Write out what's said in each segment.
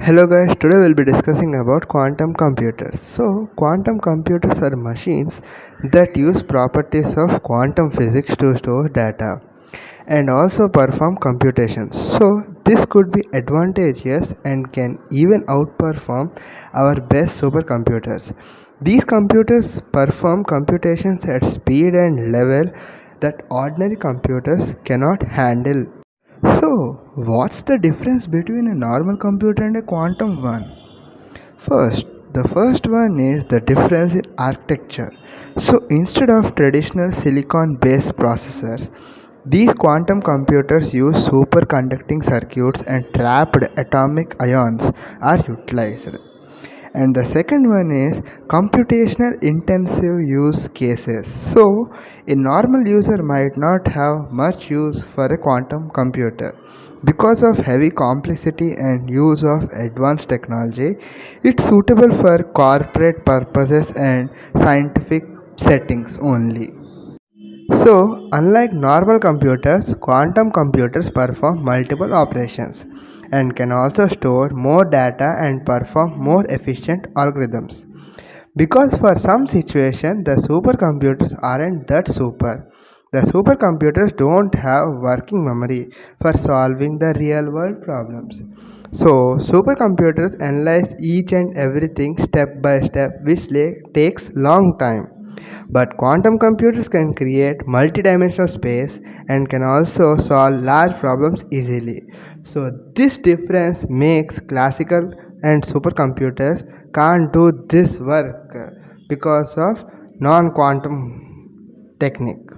Hello guys, today we'll be discussing about quantum computers. So, quantum computers are machines that use properties of quantum physics to store data and also perform computations. So, this could be advantageous and can even outperform our best supercomputers. These computers perform computations at speed and level that ordinary computers cannot handle. So, what's the difference between a normal computer and a quantum one? The first one is the difference in architecture. So, instead of traditional silicon based processors, these quantum computers use superconducting circuits and trapped atomic ions are utilized. And the second one is computational intensive use cases. So, a normal user might not have much use for a quantum computer. Because of heavy complexity and use of advanced technology, it's suitable for corporate purposes and scientific settings only. So, unlike normal computers, quantum computers perform multiple operations and can also store more data and perform more efficient algorithms. Because for some situations, the supercomputers aren't that super. The supercomputers don't have working memory for solving the real world problems. So, supercomputers analyze each and everything step by step, which takes long time. But quantum computers can create multidimensional space and can also solve large problems easily. So this difference makes classical and supercomputers can't do this work because of non-quantum technique.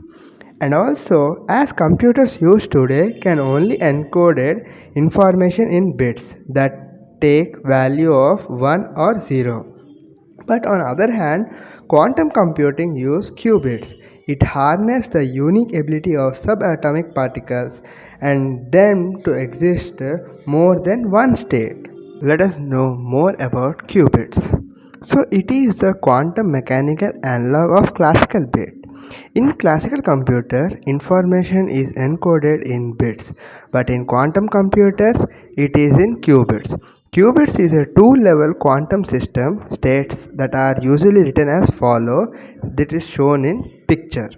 And also, as computers used today can only encoded information in bits that take value of 1 or 0. But on other hand, quantum computing uses qubits. It harnesses the unique ability of subatomic particles and them to exist more than one state. Let us know more about qubits. So it is the quantum mechanical analog of classical bit. In classical computer, information is encoded in bits, but in quantum computers, it is in qubits. Qubits is a two-level quantum system states that are usually written as follow that is shown in picture.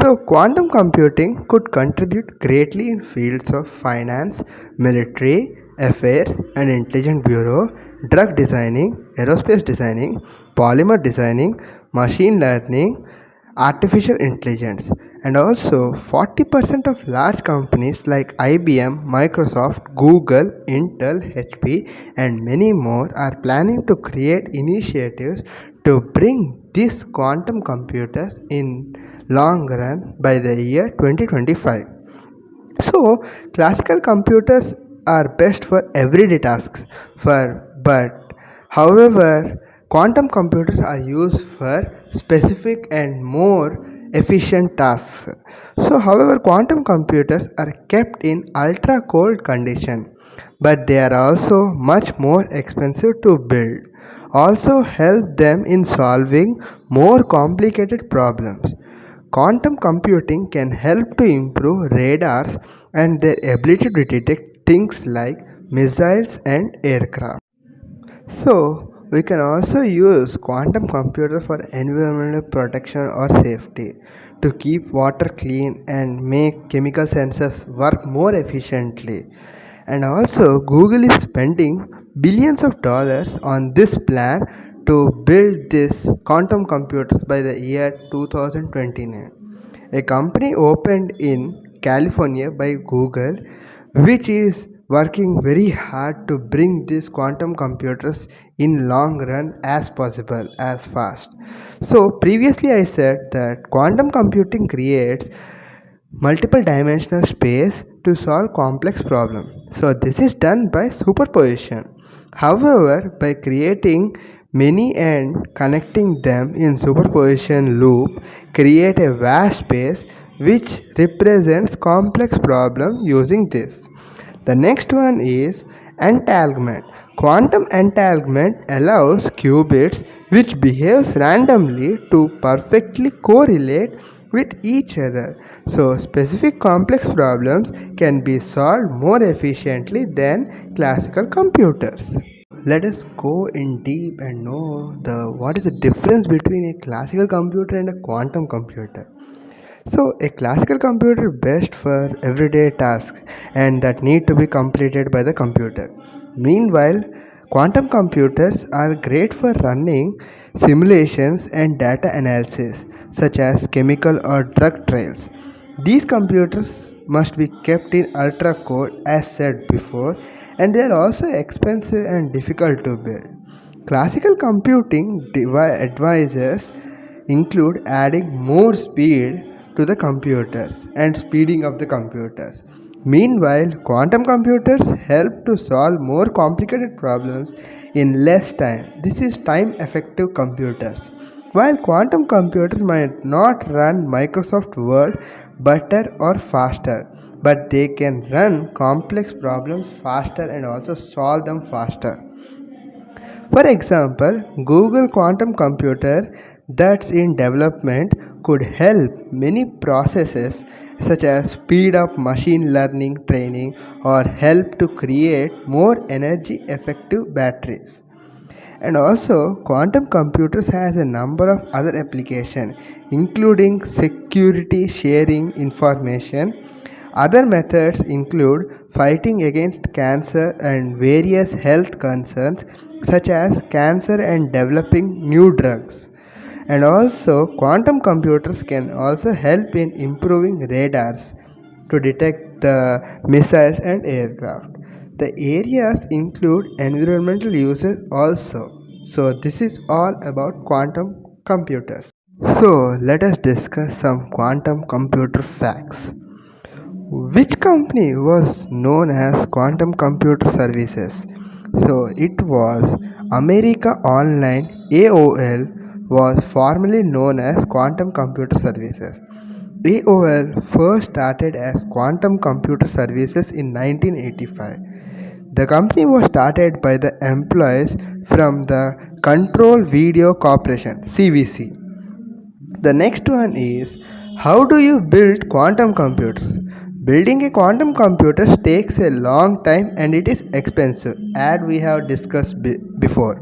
So, quantum computing could contribute greatly in fields of finance, military, affairs, and intelligence bureau, drug designing, aerospace designing, polymer designing, machine learning, artificial intelligence. And also, 40% of large companies like IBM, Microsoft, Google, Intel, HP, and many more are planning to create initiatives to bring these quantum computers in long run by the year 2025. So, classical computers are best for everyday tasks but however quantum computers are used for specific and more efficient tasks. So, however, quantum computers are kept in ultra cold condition, but they are also much more expensive to build. Also help them in solving more complicated problems. Quantum computing can help to improve radars and their ability to detect things like missiles and aircraft. So, we can also use quantum computer for environmental protection or safety to keep water clean and make chemical sensors work more efficiently. And also, Google is spending billions of dollars on this plan to build this quantum computers by the year 2029. A company opened in California by Google, which is working very hard to bring these quantum computers in long run as possible as fast. So previously I said that quantum computing creates multiple dimensional space to solve complex problems. So this is done by superposition. However, by creating many and connecting them in superposition loop create a vast space which represents complex problem using this. The next one is entanglement. Quantum entanglement allows qubits which behaves randomly to perfectly correlate with each other. So specific complex problems can be solved more efficiently than classical computers. Let us go in deep and know the what is the difference between a classical computer and a quantum computer. So a classical computer best for everyday tasks and that need to be completed by the computer. Meanwhile, quantum computers are great for running simulations and data analysis such as chemical or drug trials. These computers must be kept in ultra code as said before, and they are also expensive and difficult to build. Classical computing advices include adding more speed to the computers and speeding up the computers. Meanwhile, quantum computers help to solve more complicated problems in less time. This is time effective computers. While quantum computers might not run Microsoft Word better or faster, but they can run complex problems faster and also solve them faster. For example, Google quantum computer that's in development could help many processes such as speed up machine learning training or help to create more energy effective batteries. And also, quantum computers has a number of other applications, including security sharing information. Other methods include fighting against cancer and various health concerns such as cancer and developing new drugs. And also, quantum computers can also help in improving radars to detect the missiles and aircraft. The areas include environmental uses also. So, this is all about quantum computers. So, let us discuss some quantum computer facts. Which company was known as Quantum Computer Services? So it was America Online AOL was formerly known as Quantum Computer Services. AOL first started as Quantum Computer Services in 1985. The company was started by the employees from the Control Video Corporation CVC. The next one is, how do you build quantum computers? Building a quantum computer takes a long time and it is expensive, as we have discussed before.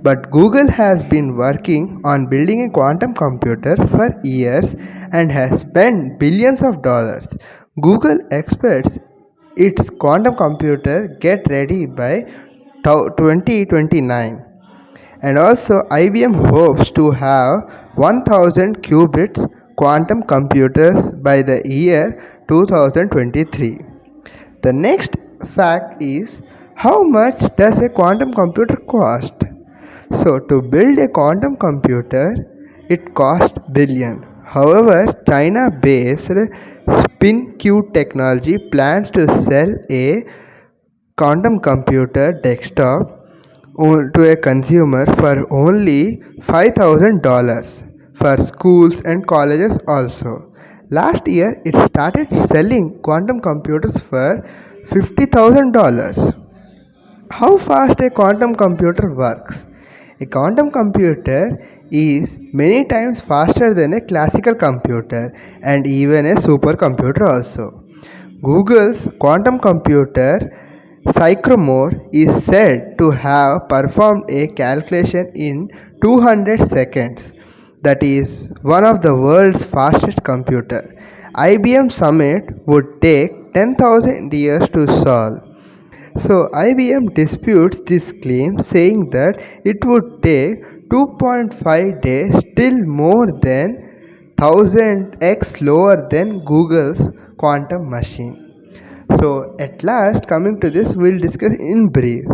But Google has been working on building a quantum computer for years and has spent billions of dollars. Google expects its quantum computer get ready by 2029. And also, IBM hopes to have 1000 qubits quantum computers by the year 2023. The next fact is, how much does a quantum computer cost? So, to build a quantum computer, it costs billion. However, China-based SpinQ Technology plans to sell a quantum computer desktop to a consumer for only $5,000 for schools and colleges also. Last year, it started selling quantum computers for $50,000. How fast a quantum computer works? A quantum computer is many times faster than a classical computer and even a supercomputer also. Google's quantum computer Sycamore is said to have performed a calculation in 200 seconds. That is one of the world's fastest computer. IBM Summit would take 10,000 years to solve. So IBM disputes this claim, saying that it would take 2.5 days, still more than 1000x slower than Google's quantum machine. So at last, coming to this, we'll discuss in brief.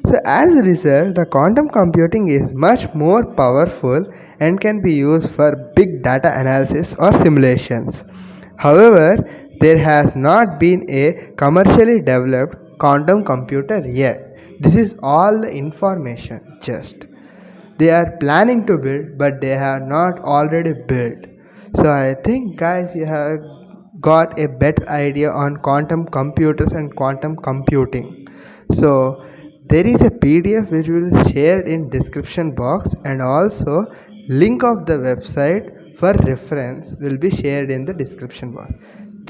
So as a result, the quantum computing is much more powerful and can be used for big data analysis or simulations. However, there has not been a commercially developed quantum computer yet. This is all the information just. They are planning to build, but they have not already built. So I think guys, you have got a better idea on quantum computers and quantum computing. So there is a PDF which we will share in description box and also link of the website for reference will be shared in the description box.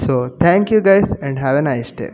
So thank you guys and have a nice day.